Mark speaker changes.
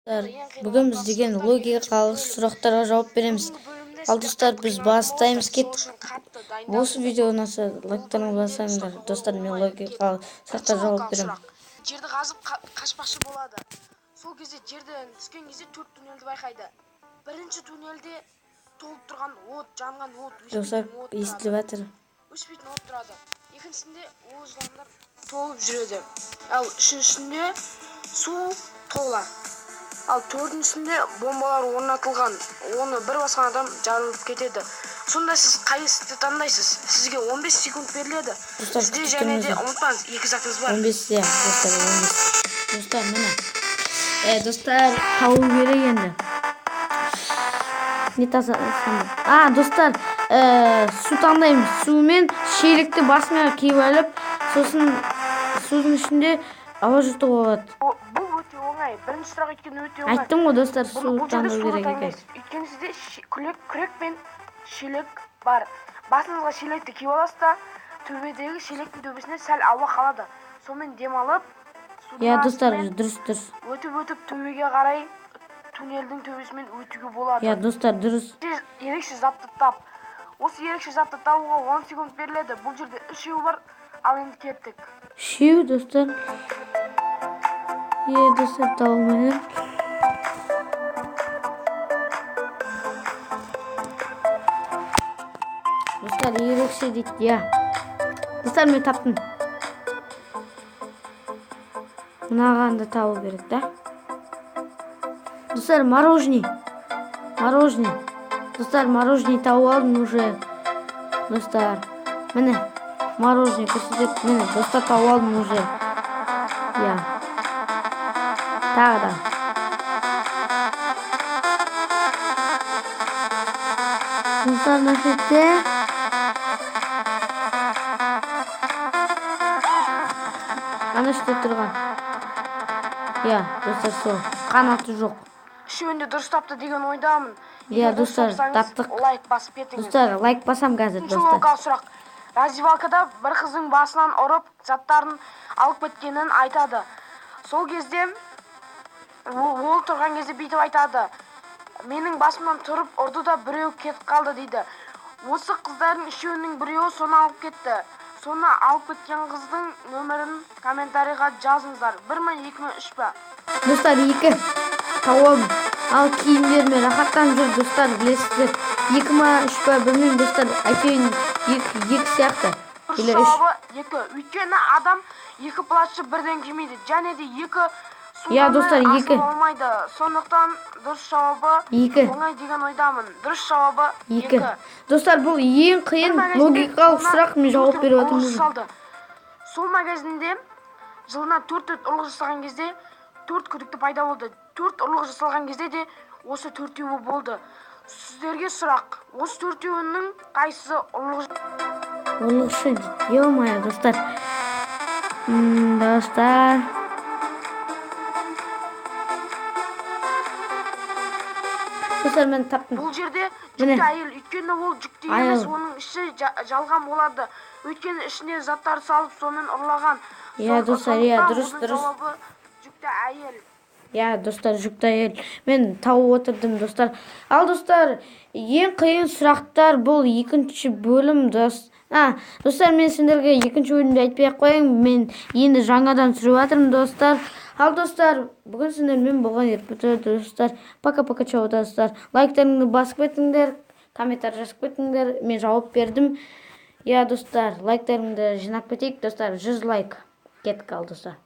Speaker 1: Бүгін біз деген логикалық сұрақтарға жауап береміз. Ал достар, біз бастаймыз. Кеттік. Осы видео ұнаса лайктарыңызды басыңыздар. Достар, мен логикалық сұрақтарға жауап беремін.
Speaker 2: Жерді қазып қашпақшы болады. Сол кезде жерден түскен кезде 4 туннельді байқайды. Бірінші туннельде толып тұрған от, жанған от,
Speaker 1: достар, естіліп жатыр.
Speaker 2: Өшпейтін от тұрады. Екіншісінде ол жыландар толып жүреді. Ал үшіншісінде су тола. Ал төртіншісінде бомбалар орнатылған. Оны бір басқан адам жарылып кетеді. Сонда сіз қайсысты таңдайсыз? Сізге 15 секунд беріледі. Сізде және де ұмытпаңыз, екі затыңыз бар.
Speaker 1: 15, иә, достар, 15. Достар, міне. Достар, тауы керек енді. Не таза? Достар, су таңдаймыз. Сумен шелекті басына киіп алып, сосын судың ішінде ауа жұтып болады.
Speaker 2: Бұл өте оңай. Бірінші сұрақ өйткені өте оңай.
Speaker 1: Айттым ғой достар, су таңдау керек екен.
Speaker 2: Өйткені сізде күрек пен шелек бар. Басыңызға шелекті киіп аласыз да, төбедегі шелектің төбесіне сәл ауа қалады. Сонымен демалып,
Speaker 1: иә достар, дұрыс.
Speaker 2: Өтіп төбеге қарай туннельдің төбесімен өтуге болады.
Speaker 1: иә достар, дұрыс.
Speaker 2: Ерекше затты тап. Осы ерекше затты табуға 10 секунд беріледі. Бұл жерде 3 бар. Ал енді кеттік.
Speaker 1: 3 достар. Достар, табылмайды. Достар, ерекше дейді, иә. Достар, мен таптым. Мынағанды табу керек, да? Достар, мороженый. Достар, мороженый тауып алдым уже. Достар, міне, мороженый көрсетіп, міне, достар тауып алдым уже. Иә. Тағы да. Достар, насетте. Ана іште тұрған. Иә, достар, сол. Қанаты жоқ.
Speaker 2: Үшеуінде дұрыс тапты деген ойдамын.
Speaker 1: Иә, достар, таптық.
Speaker 2: Лайк басып кетіңіз.
Speaker 1: Достар, лайк басам қазір, достар.
Speaker 2: Сұрақ. Раздевалкада бір қыздың басынан ұрып, заттарын алып кеткенін айтады. Сол кезде ол тұрған кезде бүйтіп айтады. Менің басымнан тұрып ұрды да біреу кетіп қалды дейді. Осы қыздардың үшеуінің біреуі соны алып кетті. Соны алып кеткен қыздың нөмірін комментарийға жазыңыздар. 1 ме, 2 ме, 3 па?
Speaker 1: Достар, 2 тауым. Ал киімдеріме рахаттанып жүр, достар, білесіздер. 2 ме, 3 па, білмеймін, достар. Әйтеуін 2 сияқты.
Speaker 2: Дұрыс жауабы 2. Өйткені адам 2 платшы бірден кимейді. Және де 2
Speaker 1: иә, достар, 2.
Speaker 2: Болмайды. Сондықтан дұрыс жауабы
Speaker 1: 2.
Speaker 2: Оңай деген ойдамын. Дұрыс жауабы 2.
Speaker 1: Достар, бұл ең қиын логикалық сұрақ, мен жауап беріп отырмын.
Speaker 2: Сол магазинде жылына 4 рет ұрлық жасаған кезде 4 күдікті пайда болды. 4 ұрлық жасалған кезде де осы 4-еуі болды. Сіздерге сұрақ. Осы 4-еуінің қайсысы
Speaker 1: ұрлықшы? Е-мое, достар. Достар. Достар, мен таптым.
Speaker 2: Бұл жерде жүкті әйел. Өйткені ол жүкті емес, оның іші жалған болады. Өйткені ішіне заттар салып, сонымен ұрлаған.
Speaker 1: Иә, достар, иә, дұрыс.
Speaker 2: Жүкті әйел.
Speaker 1: Иә, достар, жүкті әйел. Мен тауып отырдым, достар. Ал, достар, ең қиын сұрақтар бұл 2-ші бөлім, достар, мен сендерге 2-ші бөлімді айтпай қойын. Мен енді жаңадан түсіріп жатырмын, достар. Ал, достар, бүгін сендермен болған ерпіті, достар. Пока-пока, чау, достар. Лайктарыңды басып кетіңдер, комментар жазып кетіңдер. Мен жауап бердім. Иә, достар, лайктарыңды жинап кетейік, достар. 100 лайк. Кеттік, ал, достар.